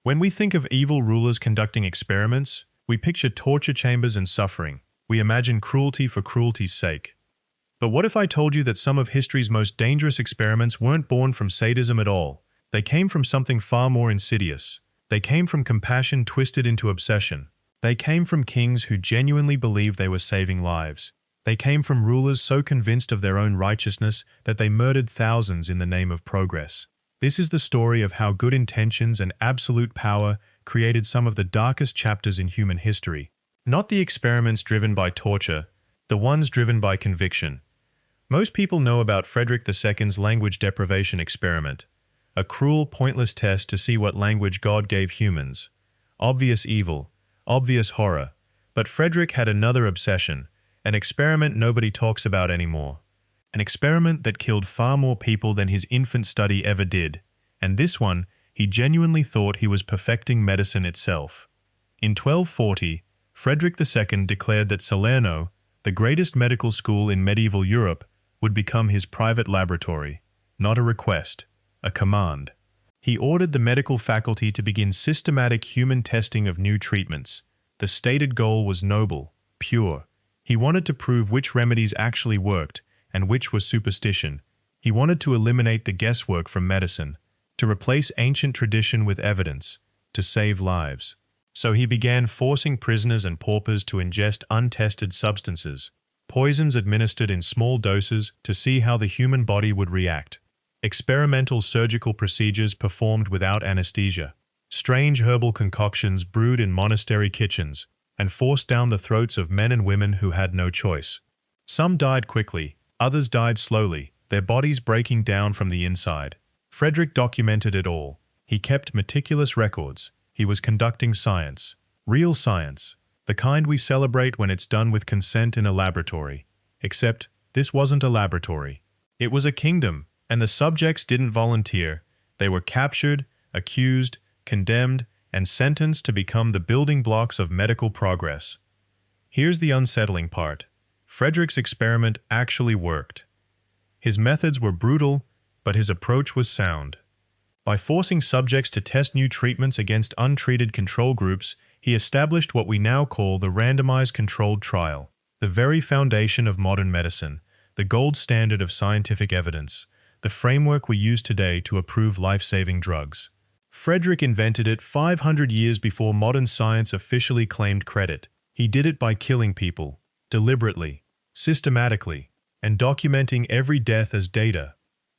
When we think of evil rulers conducting experiments, we picture torture chambers and suffering. We imagine cruelty for cruelty's sake. But what if I told you that some of history's most dangerous experiments weren't born from sadism at all? They came from something far more insidious. They came from compassion twisted into obsession. They came from kings who genuinely believed they were saving lives. They came from rulers so convinced of their own righteousness that they murdered thousands in the name of progress. This is the story of how good intentions and absolute power created some of the darkest chapters in human history. Not the experiments driven by torture, the ones driven by conviction. Most people know about Frederick II's language deprivation experiment, a cruel, pointless test to see what language God gave humans. Obvious evil, obvious horror. But Frederick had another obsession, an experiment nobody talks about anymore. An experiment that killed far more people than his infant study ever did. And this one, he genuinely thought he was perfecting medicine itself. In 1240, Frederick II declared that Salerno, the greatest medical school in medieval Europe, would become his private laboratory. Not a request, a command. He ordered the medical faculty to begin systematic human testing of new treatments. The stated goal was noble, pure. He wanted to prove which remedies actually worked and which was superstition. He wanted to eliminate the guesswork from medicine, to replace ancient tradition with evidence, to save lives. So he began forcing prisoners and paupers to ingest untested substances, poisons administered in small doses to see how the human body would react. Experimental surgical procedures performed without anesthesia. Strange herbal concoctions brewed in monastery kitchens and forced down the throats of men and women who had no choice. Some died quickly, others died slowly, their bodies breaking down from the inside. Frederick documented it all. He kept meticulous records. He was conducting science. Real science. The kind we celebrate when it's done with consent in a laboratory. Except, this wasn't a laboratory. It was a kingdom, and the subjects didn't volunteer. They were captured, accused, condemned, and sentenced to become the building blocks of medical progress. Here's the unsettling part. Frederick's experiment actually worked. His methods were brutal, but his approach was sound. By forcing subjects to test new treatments against untreated control groups, he established what we now call the randomized controlled trial, the very foundation of modern medicine, the gold standard of scientific evidence, the framework we use today to approve life-saving drugs. Frederick invented it 500 years before modern science officially claimed credit. He did it by killing people, deliberately, systematically, and documenting every death as data.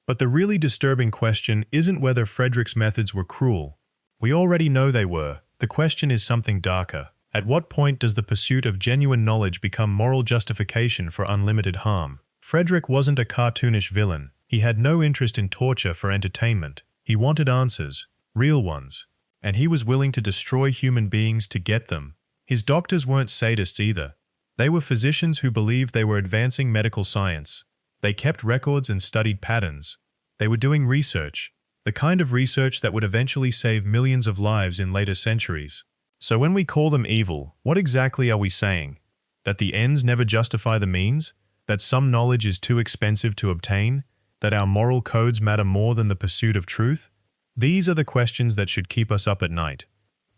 But the really disturbing question isn't whether Frederick's methods were cruel. We already know they were. The question is something darker. At what point does the pursuit of genuine knowledge become moral justification for unlimited harm? Frederick wasn't a cartoonish villain. He had no interest in torture for entertainment. He wanted answers, real ones. And he was willing to destroy human beings to get them. His doctors weren't sadists either. They were physicians who believed they were advancing medical science. They kept records and studied patterns. They were doing research, the kind of research that would eventually save millions of lives in later centuries. So when we call them evil, what exactly are we saying? That the ends never justify the means? That some knowledge is too expensive to obtain? That our moral codes matter more than the pursuit of truth? These are the questions that should keep us up at night.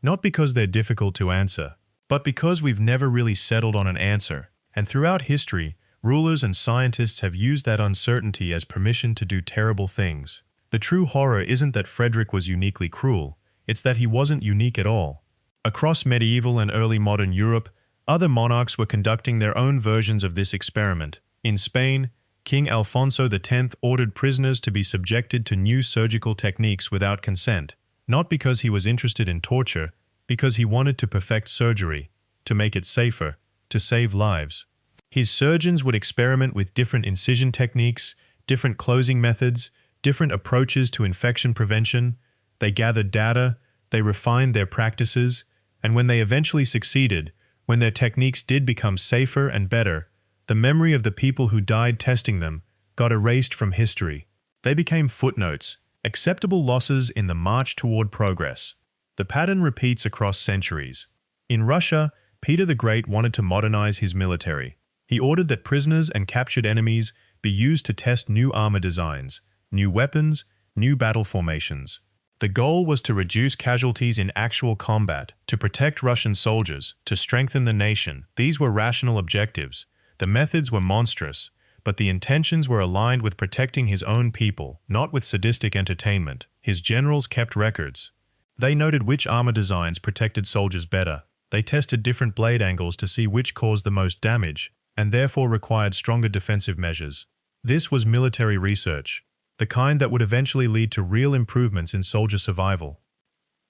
Not because they're difficult to answer, but because we've never really settled on an answer. And throughout history, rulers and scientists have used that uncertainty as permission to do terrible things. The true horror isn't that Frederick was uniquely cruel, it's that he wasn't unique at all. Across medieval and early modern Europe, other monarchs were conducting their own versions of this experiment. In Spain, King Alfonso X ordered prisoners to be subjected to new surgical techniques without consent, not because he was interested in torture, because he wanted to perfect surgery, to make it safer, to save lives. His surgeons would experiment with different incision techniques, different closing methods, different approaches to infection prevention. They gathered data, they refined their practices, and when they eventually succeeded, when their techniques did become safer and better, the memory of the people who died testing them got erased from history. They became footnotes, acceptable losses in the march toward progress. The pattern repeats across centuries. In Russia, Peter the Great wanted to modernize his military. He ordered that prisoners and captured enemies be used to test new armor designs, new weapons, new battle formations. The goal was to reduce casualties in actual combat, to protect Russian soldiers, to strengthen the nation. These were rational objectives. The methods were monstrous, but the intentions were aligned with protecting his own people, not with sadistic entertainment. His generals kept records. They noted which armor designs protected soldiers better. They tested different blade angles to see which caused the most damage, and therefore required stronger defensive measures. This was military research, the kind that would eventually lead to real improvements in soldier survival.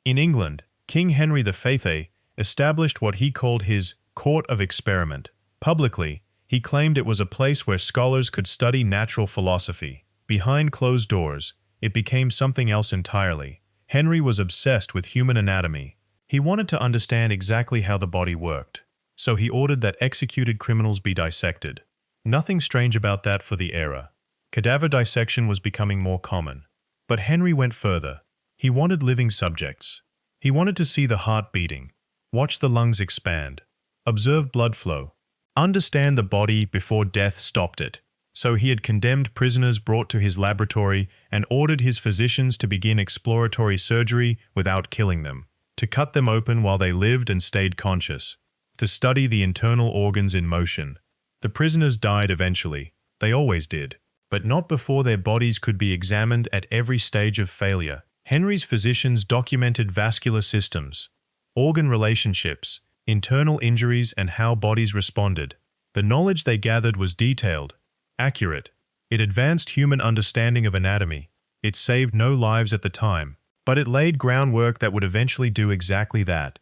In England, King Henry V established what he called his Court of Experiment. Publicly, he claimed it was a place where scholars could study natural philosophy. Behind closed doors, it became something else entirely. Henry was obsessed with human anatomy. He wanted to understand exactly how the body worked, so he ordered that executed criminals be dissected. Nothing strange about that for the era. Cadaver dissection was becoming more common. But Henry went further. He wanted living subjects. He wanted to see the heart beating, watch the lungs expand, observe blood flow, understand the body before death stopped it. So he had condemned prisoners brought to his laboratory and ordered his physicians to begin exploratory surgery without killing them, to cut them open while they lived and stayed conscious, to study the internal organs in motion. The prisoners died eventually. They always did. But not before their bodies could be examined at every stage of failure. Henry's physicians documented vascular systems, organ relationships, internal injuries, and how bodies responded. The knowledge they gathered was detailed, accurate. It advanced human understanding of anatomy. It saved no lives at the time, but it laid groundwork that would eventually do exactly that.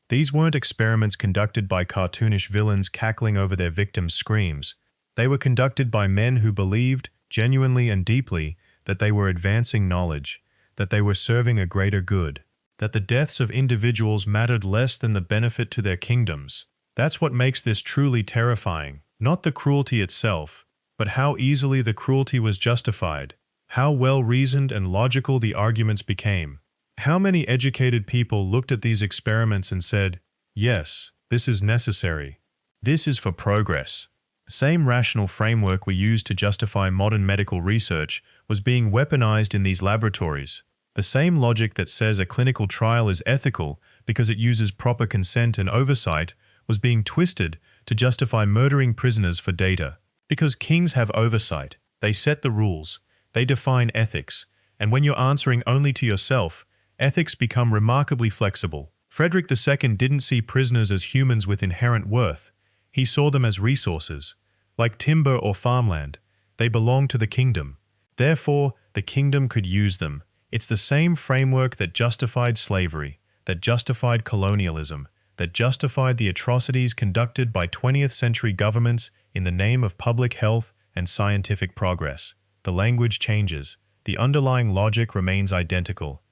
These weren't experiments conducted by cartoonish villains cackling over their victims' screams. They were conducted by men who believed, genuinely and deeply, that they were advancing knowledge, that they were serving a greater good, that the deaths of individuals mattered less than the benefit to their kingdoms. That's what makes this truly terrifying. Not the cruelty itself, but how easily the cruelty was justified, how well-reasoned and logical the arguments became. How many educated people looked at these experiments and said, yes, this is necessary. This is for progress. The same rational framework we use to justify modern medical research was being weaponized in these laboratories. The same logic that says a clinical trial is ethical because it uses proper consent and oversight was being twisted to justify murdering prisoners for data. Because kings have oversight, they set the rules, they define ethics, and when you're answering only to yourself, ethics become remarkably flexible. Frederick II didn't see prisoners as humans with inherent worth. He saw them as resources. Like timber or farmland, they belonged to the kingdom. Therefore, the kingdom could use them. It's the same framework that justified slavery, that justified colonialism, that justified the atrocities conducted by 20th century governments in the name of public health and scientific progress. The language changes. The underlying logic remains identical.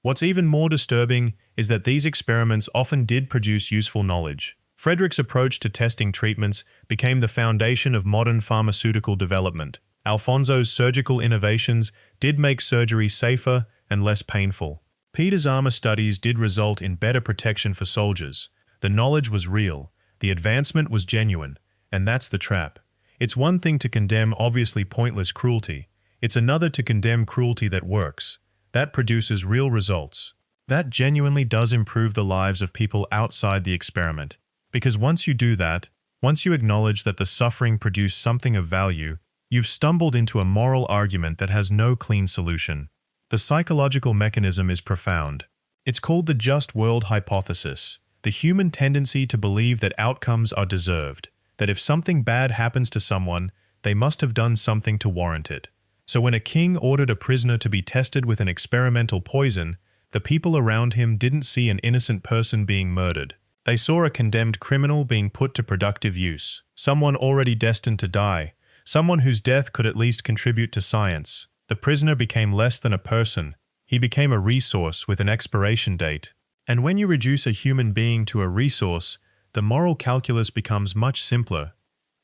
What's even more disturbing is that these experiments often did produce useful knowledge. Frederick's approach to testing treatments became the foundation of modern pharmaceutical development. Alfonso's surgical innovations did make surgery safer and less painful. Peter's armor studies did result in better protection for soldiers. The knowledge was real, the advancement was genuine, and that's the trap. It's one thing to condemn obviously pointless cruelty. It's another to condemn cruelty that works. That produces real results. That genuinely does improve the lives of people outside the experiment. Because once you do that, once you acknowledge that the suffering produced something of value, you've stumbled into a moral argument that has no clean solution. The psychological mechanism is profound. It's called the just world hypothesis, the human tendency to believe that outcomes are deserved, that if something bad happens to someone, they must have done something to warrant it. So when a king ordered a prisoner to be tested with an experimental poison, the people around him didn't see an innocent person being murdered. They saw a condemned criminal being put to productive use, someone already destined to die, someone whose death could at least contribute to science. The prisoner became less than a person. He became a resource with an expiration date. And when you reduce a human being to a resource, the moral calculus becomes much simpler.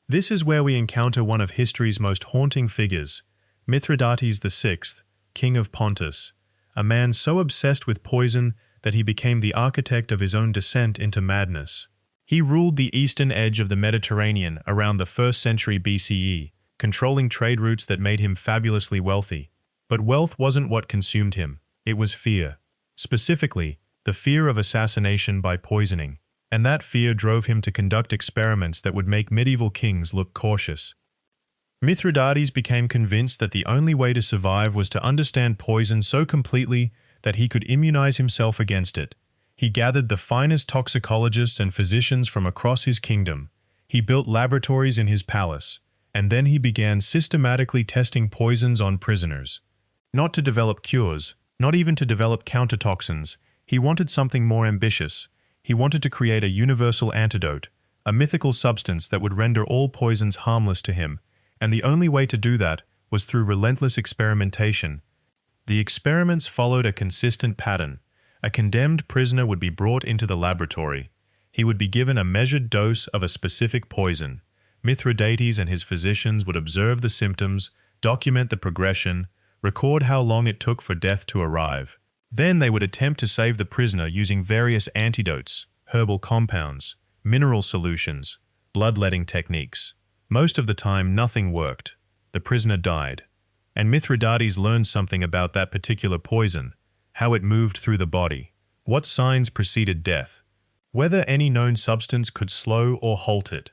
This is where we encounter one of history's most haunting figures, Mithridates VI, king of Pontus, a man so obsessed with poison that he became the architect of his own descent into madness. He ruled the eastern edge of the Mediterranean around the 1st century BCE, controlling trade routes that made him fabulously wealthy. But wealth wasn't what consumed him. It was fear. Specifically, the fear of assassination by poisoning. And that fear drove him to conduct experiments that would make medieval kings look cautious. Mithridates became convinced that the only way to survive was to understand poison so completely that he could immunize himself against it. He gathered the finest toxicologists and physicians from across his kingdom. He built laboratories in his palace, and then he began systematically testing poisons on prisoners. Not to develop cures, not even to develop countertoxins. He wanted something more ambitious. He wanted to create a universal antidote, a mythical substance that would render all poisons harmless to him, and the only way to do that was through relentless experimentation. The experiments followed a consistent pattern. A condemned prisoner would be brought into the laboratory. He would be given a measured dose of a specific poison. Mithridates and his physicians would observe the symptoms, document the progression, record how long it took for death to arrive. Then they would attempt to save the prisoner using various antidotes, herbal compounds, mineral solutions, bloodletting techniques. Most of the time, nothing worked. The prisoner died. And Mithridates learned something about that particular poison, how it moved through the body, what signs preceded death, whether any known substance could slow or halt it.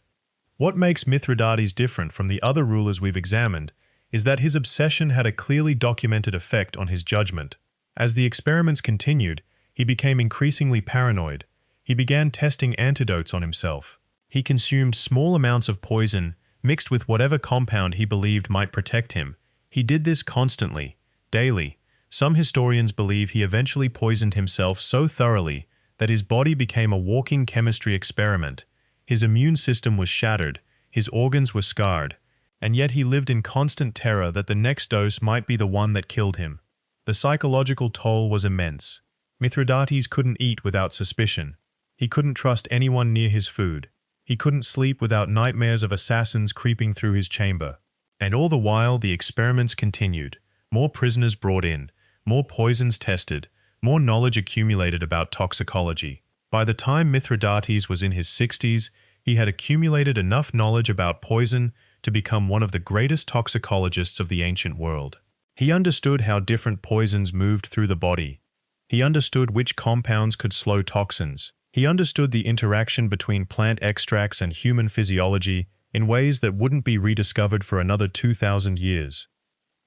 What makes Mithridates different from the other rulers we've examined is that his obsession had a clearly documented effect on his judgment. As the experiments continued, he became increasingly paranoid. He began testing antidotes on himself. He consumed small amounts of poison mixed with whatever compound he believed might protect him. He did this constantly, daily. Some historians believe he eventually poisoned himself so thoroughly that his body became a walking chemistry experiment. His immune system was shattered, his organs were scarred, and yet he lived in constant terror that the next dose might be the one that killed him. The psychological toll was immense. Mithridates couldn't eat without suspicion. He couldn't trust anyone near his food. He couldn't sleep without nightmares of assassins creeping through his chamber. And all the while, the experiments continued. More prisoners brought in, more poisons tested, more knowledge accumulated about toxicology. By the time Mithridates was in his 60s, he had accumulated enough knowledge about poison to become one of the greatest toxicologists of the ancient world. He understood how different poisons moved through the body. He understood which compounds could slow toxins. He understood the interaction between plant extracts and human physiology in ways that wouldn't be rediscovered for another 2,000 years.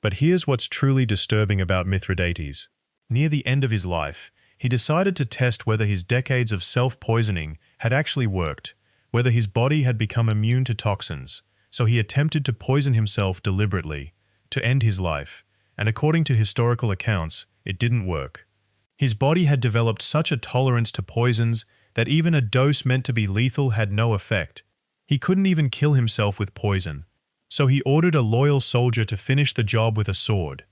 But here's what's truly disturbing about Mithridates. Near the end of his life, he decided to test whether his decades of self-poisoning had actually worked, whether his body had become immune to toxins. So he attempted to poison himself deliberately, to end his life. And according to historical accounts, it didn't work. His body had developed such a tolerance to poisons that even a dose meant to be lethal had no effect. He couldn't even kill himself with poison. So he ordered a loyal soldier to finish the job with a sword.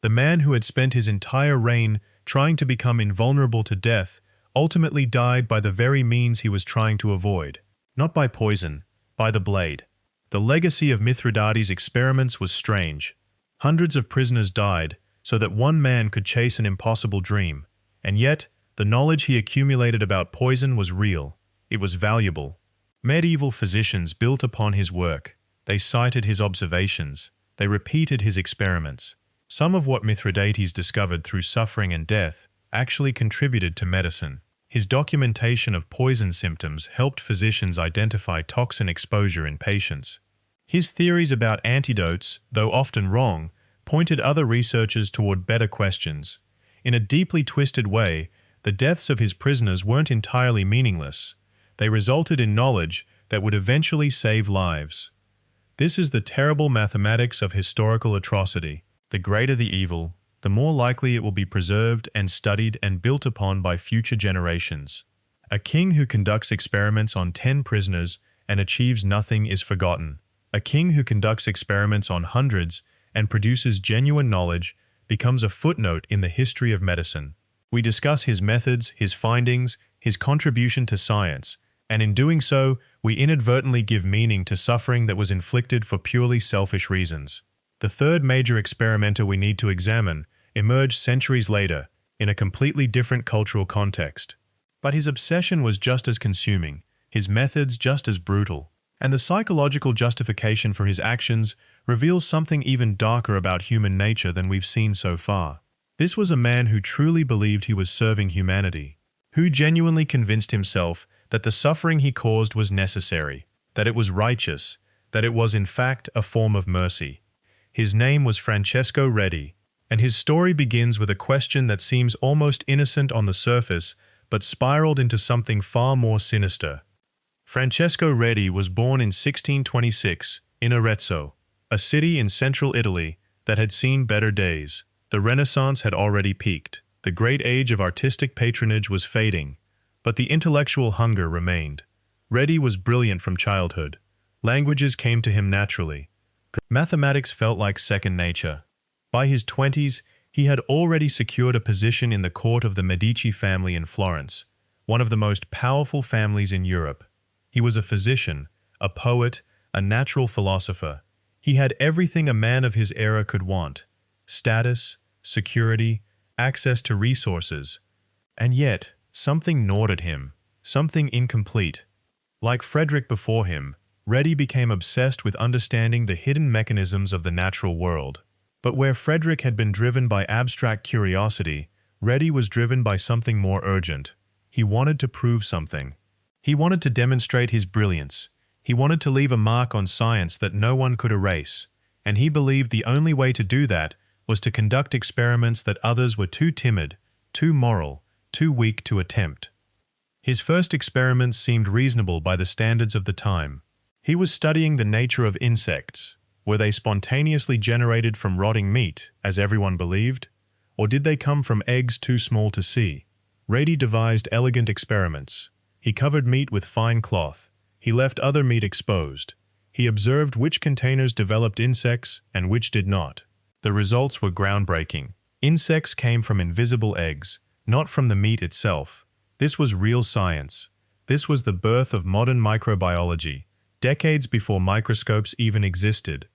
The man who had spent his entire reign trying to become invulnerable to death ultimately died by the very means he was trying to avoid. Not by poison, by the blade. The legacy of Mithridates' experiments was strange. Hundreds of prisoners died so that one man could chase an impossible dream. And yet, the knowledge he accumulated about poison was real. It was valuable. Medieval physicians built upon his work. They cited his observations. They repeated his experiments. Some of what Mithridates discovered through suffering and death actually contributed to medicine. His documentation of poison symptoms helped physicians identify toxin exposure in patients. His theories about antidotes, though often wrong, pointed other researchers toward better questions. In a deeply twisted way, the deaths of his prisoners weren't entirely meaningless. They resulted in knowledge that would eventually save lives. This is the terrible mathematics of historical atrocity. The greater the evil, the more likely it will be preserved and studied and built upon by future generations. A king who conducts experiments on 10 prisoners and achieves nothing is forgotten. A king who conducts experiments on hundreds and produces genuine knowledge becomes a footnote in the history of medicine. We discuss his methods, his findings, his contribution to science, and in doing so, we inadvertently give meaning to suffering that was inflicted for purely selfish reasons. The third major experimenter we need to examine emerged centuries later, in a completely different cultural context. But his obsession was just as consuming, his methods just as brutal, and the psychological justification for his actions reveals something even darker about human nature than we've seen so far. This was a man who truly believed he was serving humanity, who genuinely convinced himself that the suffering he caused was necessary, that it was righteous, that it was in fact a form of mercy. His name was Francesco Redi, and his story begins with a question that seems almost innocent on the surface, but spiraled into something far more sinister. Francesco Redi was born in 1626 in Arezzo, a city in central Italy that had seen better days. The Renaissance had already peaked. The great age of artistic patronage was fading, but the intellectual hunger remained. Redi was brilliant from childhood. Languages came to him naturally. Mathematics felt like second nature. By his 20s, he had already secured a position in the court of the Medici family in Florence, one of the most powerful families in Europe. He was a physician, a poet, a natural philosopher. He had everything a man of his era could want: status, security, access to resources. And yet, something gnawed at him, something incomplete. Like Frederick before him, Redi became obsessed with understanding the hidden mechanisms of the natural world. But where Frederick had been driven by abstract curiosity, Redi was driven by something more urgent. He wanted to prove something. He wanted to demonstrate his brilliance. He wanted to leave a mark on science that no one could erase, and he believed the only way to do that was to conduct experiments that others were too timid, too moral, too weak to attempt. His first experiments seemed reasonable by the standards of the time. He was studying the nature of insects. Were they spontaneously generated from rotting meat, as everyone believed? Or did they come from eggs too small to see? Redi devised elegant experiments. He covered meat with fine cloth. He left other meat exposed. He observed which containers developed insects and which did not. The results were groundbreaking. Insects came from invisible eggs, not from the meat itself. This was real science. This was the birth of modern microbiology, decades before microscopes even existed.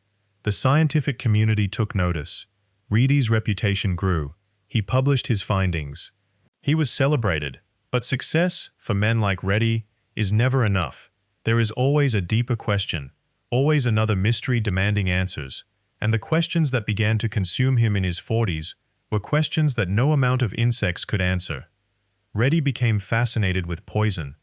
The scientific community took notice. Redi's reputation grew. He published his findings. He was celebrated. But success, for men like Redi, is never enough. There is always a deeper question, always another mystery demanding answers, and the questions that began to consume him in his 40s were questions that no amount of insects could answer. Redi became fascinated with poison.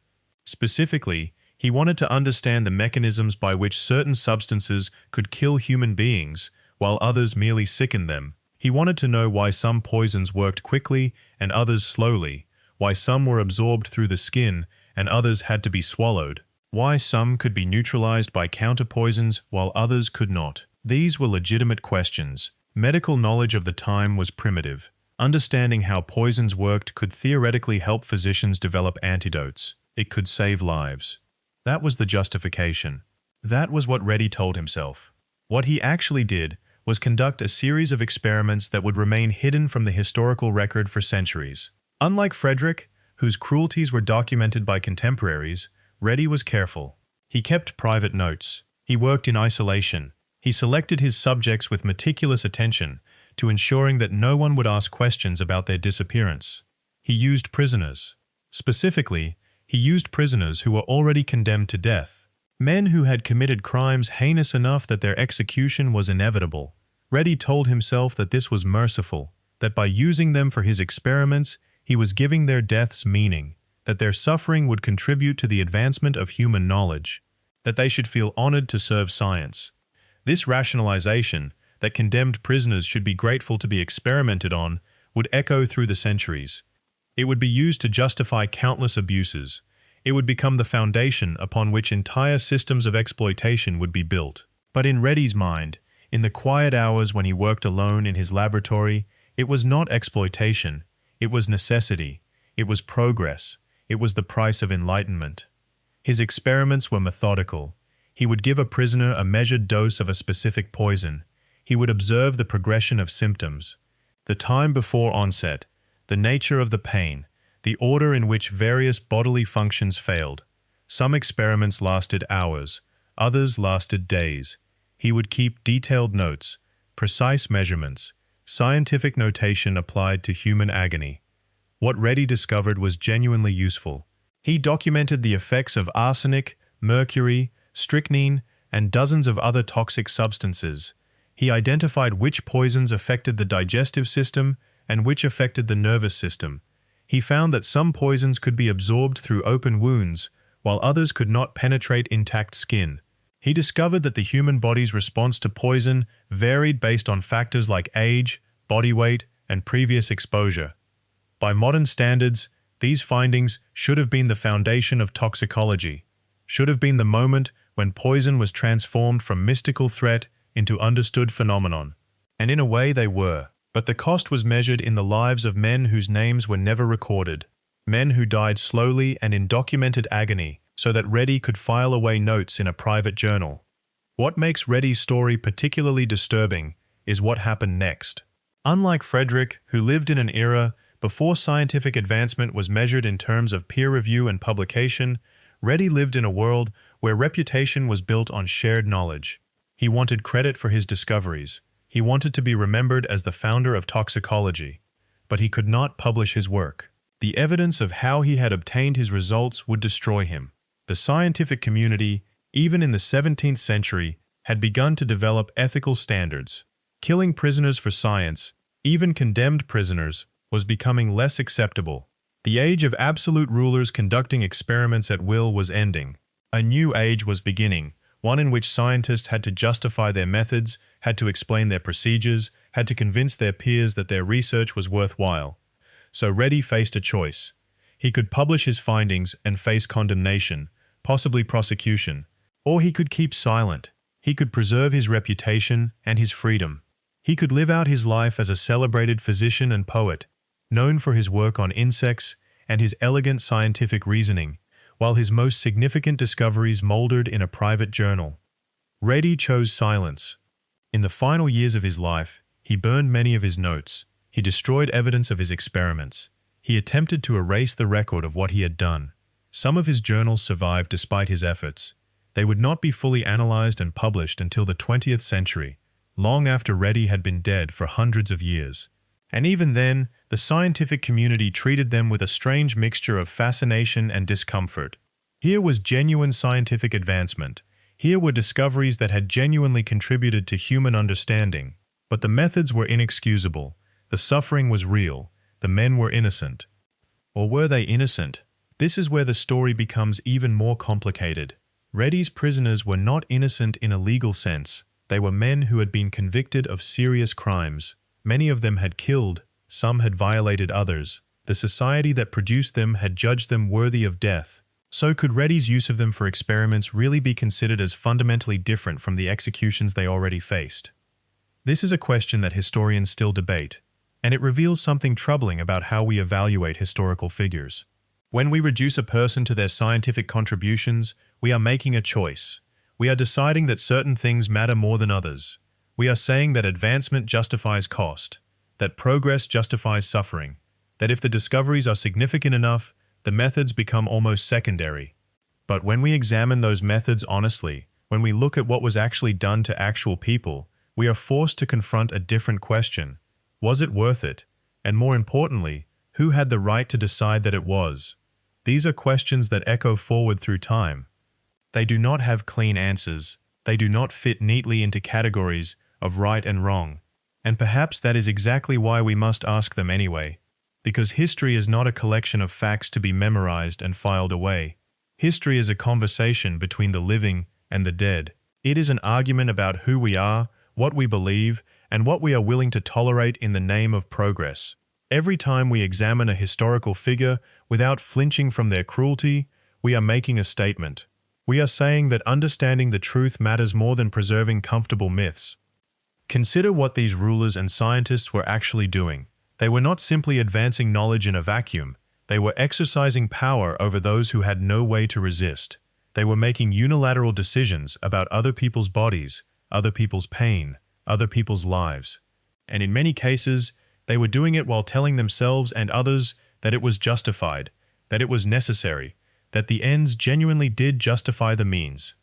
Specifically, he wanted to understand the mechanisms by which certain substances could kill human beings, while others merely sickened them. He wanted to know why some poisons worked quickly and others slowly, why some were absorbed through the skin and others had to be swallowed, why some could be neutralized by counterpoisons while others could not. These were legitimate questions. Medical knowledge of the time was primitive. Understanding how poisons worked could theoretically help physicians develop antidotes. It could save lives. That was the justification. That was what Redi told himself. What he actually did was conduct a series of experiments that would remain hidden from the historical record for centuries. Unlike Frederick, whose cruelties were documented by contemporaries, Redi was careful. He kept private notes. He worked in isolation. He selected his subjects with meticulous attention to ensuring that no one would ask questions about their disappearance. He used prisoners. Specifically, he used prisoners who were already condemned to death, men who had committed crimes heinous enough that their execution was inevitable. Redi told himself that this was merciful, that by using them for his experiments, he was giving their deaths meaning, that their suffering would contribute to the advancement of human knowledge, that they should feel honored to serve science. This rationalization, that condemned prisoners should be grateful to be experimented on, would echo through the centuries. It would be used to justify countless abuses. It would become the foundation upon which entire systems of exploitation would be built. But in Redi's mind, in the quiet hours when he worked alone in his laboratory, it was not exploitation. It was necessity. It was progress. It was the price of enlightenment. His experiments were methodical. He would give a prisoner a measured dose of a specific poison. He would observe the progression of symptoms, the time before onset, the nature of the pain, the order in which various bodily functions failed. Some experiments lasted hours, others lasted days. He would keep detailed notes, precise measurements, scientific notation applied to human agony. What Redi discovered was genuinely useful. He documented the effects of arsenic, mercury, strychnine, and dozens of other toxic substances. He identified which poisons affected the digestive system and which affected the nervous system. He found that some poisons could be absorbed through open wounds, while others could not penetrate intact skin. He discovered that the human body's response to poison varied based on factors like age, body weight, and previous exposure. By modern standards, these findings should have been the foundation of toxicology, should have been the moment when poison was transformed from mystical threat into understood phenomenon. And in a way they were. But the cost was measured in the lives of men whose names were never recorded, men who died slowly and in documented agony so that Reddy could file away notes in a private journal. What makes Reddy's story particularly disturbing is what happened next. Unlike Frederick, who lived in an era before scientific advancement was measured in terms of peer review and publication, Reddy lived in a world where reputation was built on shared knowledge. He wanted credit for his discoveries. He wanted to be remembered as the founder of toxicology, but he could not publish his work. The evidence of how he had obtained his results would destroy him. The scientific community, even in the 17th century, had begun to develop ethical standards. Killing prisoners for science, even condemned prisoners, was becoming less acceptable. The age of absolute rulers conducting experiments at will was ending. A new age was beginning, one in which scientists had to justify their methods, had to explain their procedures, had to convince their peers that their research was worthwhile. So Reddy faced a choice. He could publish his findings and face condemnation, possibly prosecution, or he could keep silent. He could preserve his reputation and his freedom. He could live out his life as a celebrated physician and poet, known for his work on insects and his elegant scientific reasoning, while his most significant discoveries mouldered in a private journal. Reddy chose silence. In the final years of his life, he burned many of his notes. He destroyed evidence of his experiments. He attempted to erase the record of what he had done. Some of his journals survived despite his efforts. They would not be fully analyzed and published until the 20th century, long after Reddy had been dead for hundreds of years. And even then, the scientific community treated them with a strange mixture of fascination and discomfort. Here was genuine scientific advancement. Here were discoveries that had genuinely contributed to human understanding. But the methods were inexcusable. The suffering was real. The men were innocent. Or were they innocent? This is where the story becomes even more complicated. Reddy's prisoners were not innocent in a legal sense. They were men who had been convicted of serious crimes. Many of them had killed, some had violated others. The society that produced them had judged them worthy of death. So could Reddy's use of them for experiments really be considered as fundamentally different from the executions they already faced? This is a question that historians still debate, and it reveals something troubling about how we evaluate historical figures. When we reduce a person to their scientific contributions, we are making a choice. We are deciding that certain things matter more than others. We are saying that advancement justifies cost, that progress justifies suffering, that if the discoveries are significant enough, the methods become almost secondary. But when we examine those methods honestly, when we look at what was actually done to actual people, we are forced to confront a different question. Was it worth it? And more importantly, who had the right to decide that it was? These are questions that echo forward through time. They do not have clean answers. They do not fit neatly into categories of right and wrong. And perhaps that is exactly why we must ask them anyway. Because history is not a collection of facts to be memorized and filed away. History is a conversation between the living and the dead. It is an argument about who we are, what we believe, and what we are willing to tolerate in the name of progress. Every time we examine a historical figure without flinching from their cruelty, we are making a statement. We are saying that understanding the truth matters more than preserving comfortable myths. Consider what these rulers and scientists were actually doing. They were not simply advancing knowledge in a vacuum. They were exercising power over those who had no way to resist. They were making unilateral decisions about other people's bodies, other people's pain, other people's lives. And in many cases, they were doing it while telling themselves and others that it was justified, that it was necessary, that the ends genuinely did justify the means.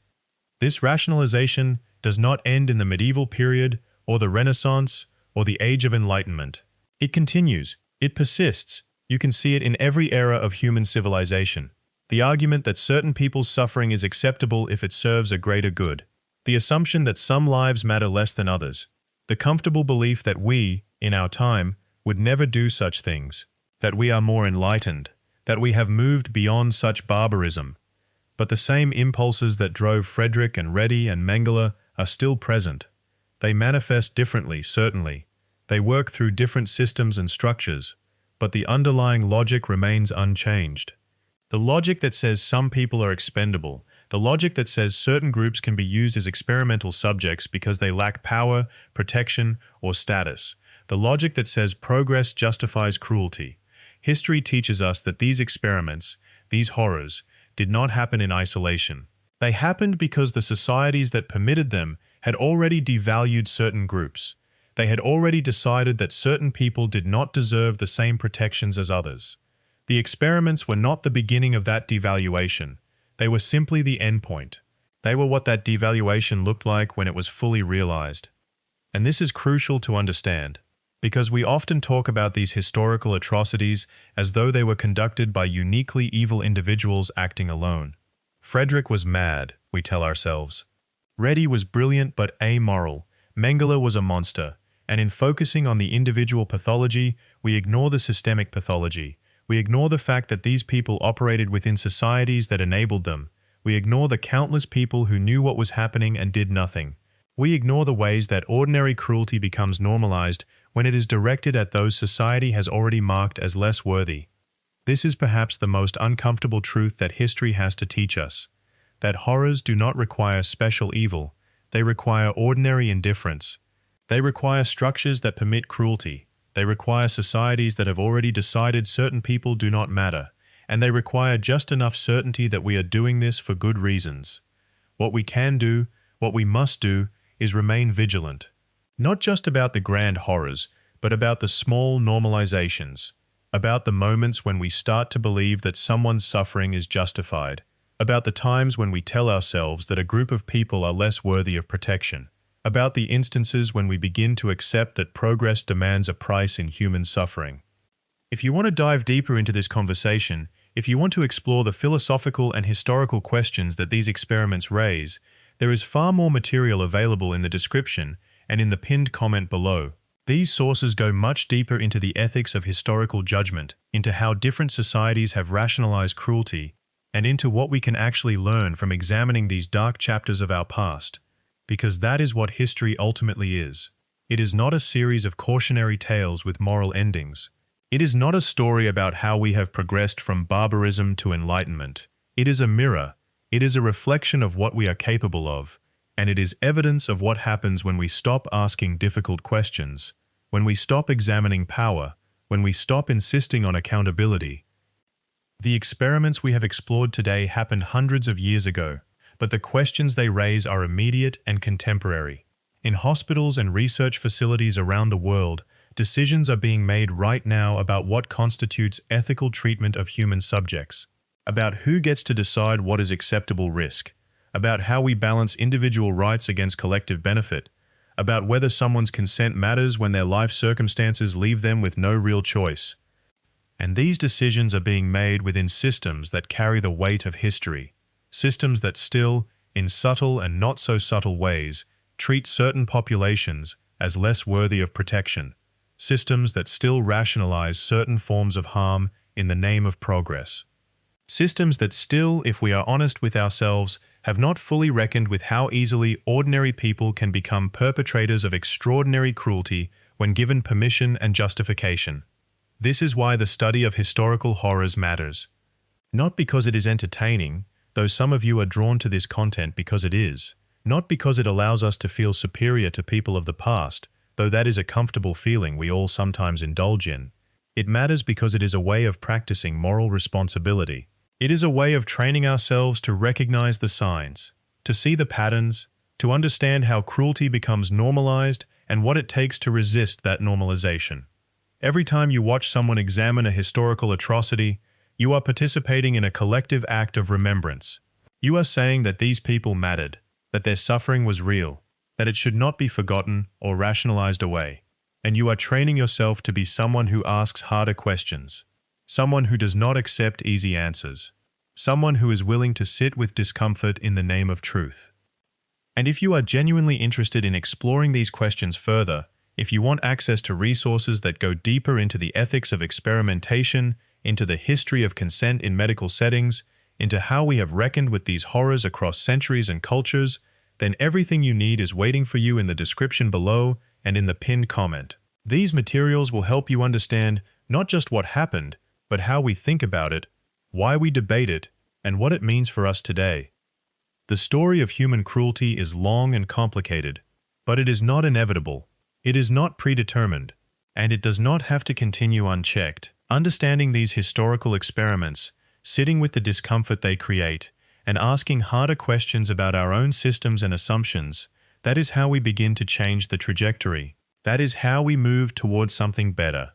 This rationalization does not end in the medieval period or the Renaissance or the Age of Enlightenment. It continues, it persists. You can see it in every era of human civilization. The argument that certain people's suffering is acceptable if it serves a greater good. The assumption that some lives matter less than others. The comfortable belief that we, in our time, would never do such things, that we are more enlightened, that we have moved beyond such barbarism. But the same impulses that drove Frederick and Redi and Mengele are still present. They manifest differently, certainly. They work through different systems and structures, but the underlying logic remains unchanged. The logic that says some people are expendable, the logic that says certain groups can be used as experimental subjects because they lack power, protection, or status, the logic that says progress justifies cruelty. History teaches us that these experiments, these horrors, did not happen in isolation. They happened because the societies that permitted them had already devalued certain groups. They had already decided that certain people did not deserve the same protections as others. The experiments were not the beginning of that devaluation. They were simply the endpoint. They were what that devaluation looked like when it was fully realized. And this is crucial to understand, because we often talk about these historical atrocities as though they were conducted by uniquely evil individuals acting alone. Frederick was mad, we tell ourselves. Redi was brilliant but amoral. Mengele was a monster. And in focusing on the individual pathology, we ignore the systemic pathology. We ignore the fact that these people operated within societies that enabled them. We ignore the countless people who knew what was happening and did nothing. We ignore the ways that ordinary cruelty becomes normalized when it is directed at those society has already marked as less worthy. This is perhaps the most uncomfortable truth that history has to teach us. That horrors do not require special evil. They require ordinary indifference. They require structures that permit cruelty. They require societies that have already decided certain people do not matter. And they require just enough certainty that we are doing this for good reasons. What we can do, what we must do, is remain vigilant. Not just about the grand horrors, but about the small normalizations. About the moments when we start to believe that someone's suffering is justified. About the times when we tell ourselves that a group of people are less worthy of protection. About the instances when we begin to accept that progress demands a price in human suffering. If you want to dive deeper into this conversation, if you want to explore the philosophical and historical questions that these experiments raise, there is far more material available in the description and in the pinned comment below. These sources go much deeper into the ethics of historical judgment, into how different societies have rationalized cruelty, and into what we can actually learn from examining these dark chapters of our past. Because that is what history ultimately is. It is not a series of cautionary tales with moral endings. It is not a story about how we have progressed from barbarism to enlightenment. It is a mirror. It is a reflection of what we are capable of. And it is evidence of what happens when we stop asking difficult questions, when we stop examining power, when we stop insisting on accountability. The experiments we have explored today happened hundreds of years ago, but the questions they raise are immediate and contemporary. In hospitals and research facilities around the world, decisions are being made right now about what constitutes ethical treatment of human subjects, about who gets to decide what is acceptable risk, about how we balance individual rights against collective benefit, about whether someone's consent matters when their life circumstances leave them with no real choice. And these decisions are being made within systems that carry the weight of history. Systems that still, in subtle and not so subtle ways, treat certain populations as less worthy of protection. Systems that still rationalize certain forms of harm in the name of progress. Systems that still, if we are honest with ourselves, have not fully reckoned with how easily ordinary people can become perpetrators of extraordinary cruelty when given permission and justification. This is why the study of historical horrors matters. Not because it is entertaining, though some of you are drawn to this content because it is. Not because it allows us to feel superior to people of the past, though that is a comfortable feeling we all sometimes indulge in. It matters because it is a way of practicing moral responsibility. It is a way of training ourselves to recognize the signs, to see the patterns, to understand how cruelty becomes normalized and what it takes to resist that normalization. Every time you watch someone examine a historical atrocity, you are participating in a collective act of remembrance. You are saying that these people mattered, that their suffering was real, that it should not be forgotten or rationalized away. And you are training yourself to be someone who asks harder questions, someone who does not accept easy answers, someone who is willing to sit with discomfort in the name of truth. And if you are genuinely interested in exploring these questions further, If you want access to resources that go deeper into the ethics of experimentation, into the history of consent in medical settings, into how we have reckoned with these horrors across centuries and cultures, then everything you need is waiting for you in the description below and in the pinned comment. These materials will help you understand not just what happened, but how we think about it, why we debate it, and what it means for us today. The story of human cruelty is long and complicated, but it is not inevitable. It is not predetermined, and it does not have to continue unchecked. Understanding these historical experiments, sitting with the discomfort they create, and asking harder questions about our own systems and assumptions, that is how we begin to change the trajectory. That is how we move towards something better.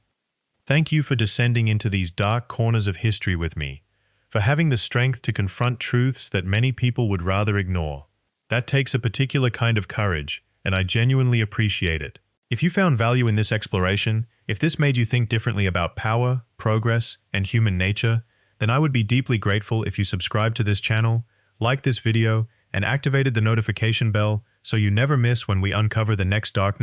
Thank you for descending into these dark corners of history with me, for having the strength to confront truths that many people would rather ignore. That takes a particular kind of courage, and I genuinely appreciate it. If you found value in this exploration, if this made you think differently about power, progress, and human nature, then I would be deeply grateful if you subscribed to this channel, liked this video, and activated the notification bell so you never miss when we uncover the next darkness.